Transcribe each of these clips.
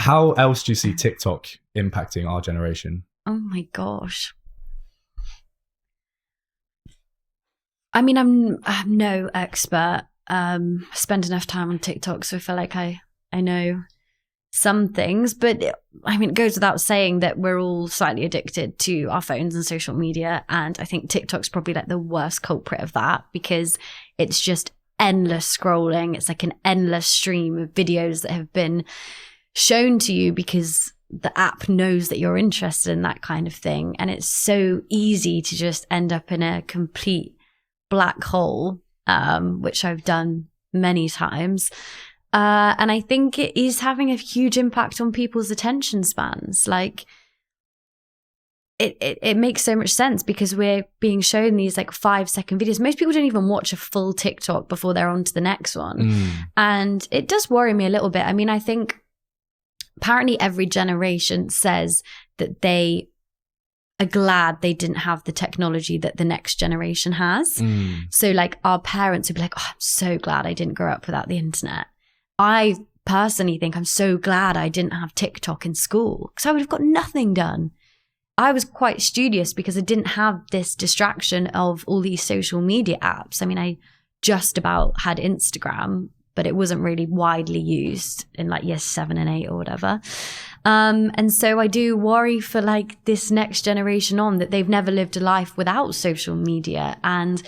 How else do you see TikTok impacting our generation? Oh my gosh. I mean, I'm no expert. Spend enough time on TikTok, so I feel like I know some things, but I mean, it goes without saying that we're all slightly addicted to our phones and social media, and I think TikTok's probably like the worst culprit of that, because it's just endless scrolling. It's like an endless stream of videos that have been shown to you because the app knows that you're interested in that kind of thing, and it's so easy to just end up in a complete black hole, which I've done many times. And I think it is having a huge impact on people's attention spans. Like, it makes so much sense because we're being shown these like 5-second videos. Most people don't even watch a full TikTok before they're on to the next one. And it does worry me a little bit. I mean, I think apparently every generation says that they are glad they didn't have the technology that the next generation has. So like our parents would be like, oh, I'm so glad I didn't grow up without the internet. I personally think I'm so glad I didn't have TikTok in school, because I would have got nothing done. I was quite studious because I didn't have this distraction of all these social media apps. I mean, I just about had Instagram, but it wasn't really widely used in like year 7 and 8 or whatever. And so I do worry for like this next generation on, that they've never lived a life without social media. And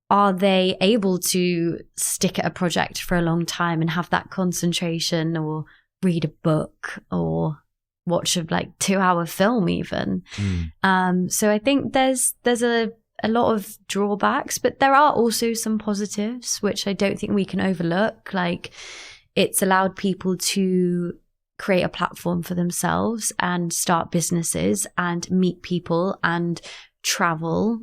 are they able to stick at a project for a long time and have that concentration, or read a book, or watch a like 2-hour film even? So I think there's a lot of drawbacks, but there are also some positives, which I don't think we can overlook. Like, it's allowed people to create a platform for themselves and start businesses and meet people and travel.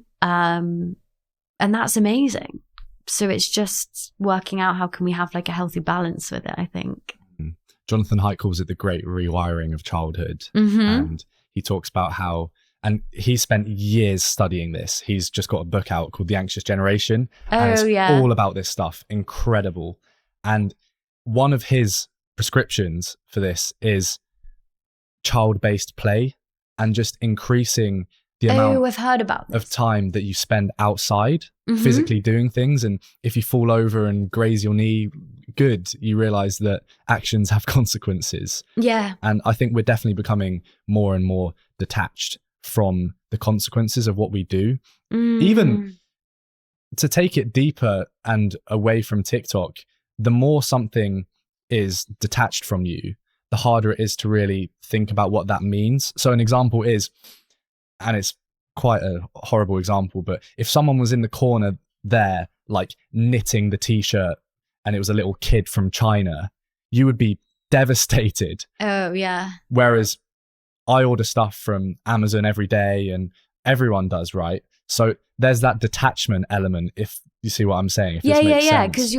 And that's amazing. So it's just working out how can we have like a healthy balance with it, I think. Jonathan Haidt calls it the great rewiring of childhood. And he talks about how, and he spent years studying this. He's just got a book out called The Anxious Generation. And it's all about this stuff. Incredible. And one of his prescriptions for this is child-based play, and just increasing the amount I've heard about this. of time that you spend outside physically doing things. And if you fall over and graze your knee, good, you realize that actions have consequences. Yeah. And I think we're definitely becoming more and more detached from the consequences of what we do. Even to take it deeper and away from TikTok, the more something is detached from you, the harder it is to really think about what that means. So an example is, and it's quite a horrible example, but if someone was in the corner there, like knitting the t-shirt, and it was a little kid from China, you would be devastated. Oh, yeah. Whereas I order stuff from Amazon every day, and everyone does, right? So there's that detachment element, if you see what I'm saying. Yeah. Because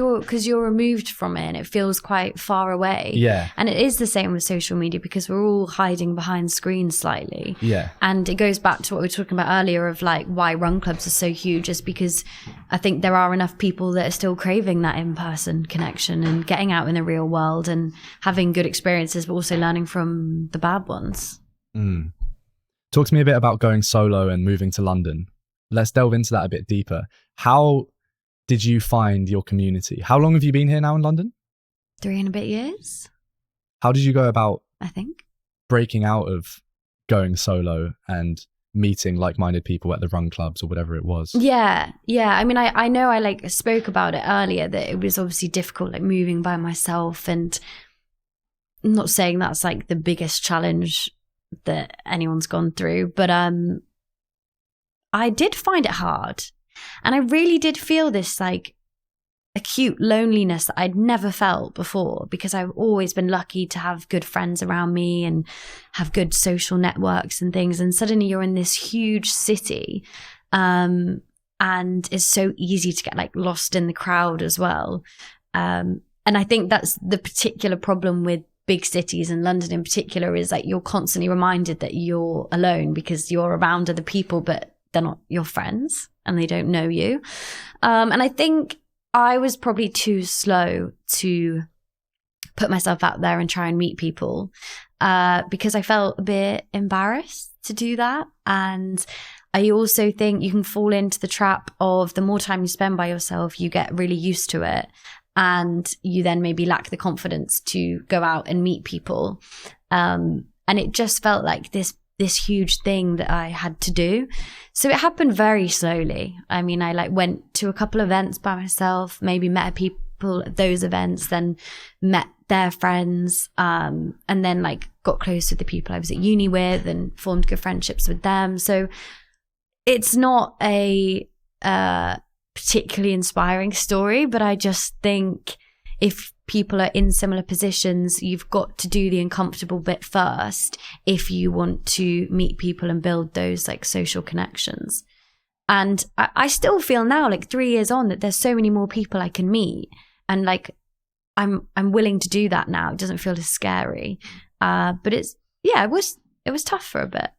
you're removed from it, and it feels quite far away. Yeah. And it is the same with social media, because we're all hiding behind screens slightly. Yeah. And it goes back to what we were talking about earlier of like why run clubs are so huge, is because I think there are enough people that are still craving that in-person connection and getting out in the real world and having good experiences, but also learning from the bad ones. Talk to me a bit about going solo and moving to London. Let's delve into that a bit deeper. How did you find your community? How long have you been here now in London? 3 and a bit years. How did you go about, I think, breaking out of going solo and meeting like-minded people at the run clubs or whatever it was? Yeah. I mean, I know I like spoke about it earlier, that it was obviously difficult, like moving by myself, and I'm not saying that's like the biggest challenge that anyone's gone through, but I did find it hard. And I really did feel this like acute loneliness that I'd never felt before, because I've always been lucky to have good friends around me and have good social networks and things. And suddenly you're in this huge city, and it's so easy to get like lost in the crowd as well. And I think that's the particular problem with big cities, and London in particular, is like you're constantly reminded that you're alone because you're around other people, but they're not your friends and they don't know you. And I think I was probably too slow to put myself out there and try and meet people, because I felt a bit embarrassed to do that. And I also think you can fall into the trap of the more time you spend by yourself, you get really used to it. And you then maybe lack the confidence to go out and meet people. And it just felt like this huge thing that I had to do. So it happened very slowly. I mean, I like went to a couple of events by myself, maybe met people at those events, then met their friends, and then like got close with the people I was at uni with and formed good friendships with them. So it's not a particularly inspiring story, but I just think if people are in similar positions, you've got to do the uncomfortable bit first if you want to meet people and build those like social connections. And I still feel now, like 3 years on, that there's so many more people I can meet, and like I'm willing to do that now. It doesn't feel as scary, but it was tough for a bit.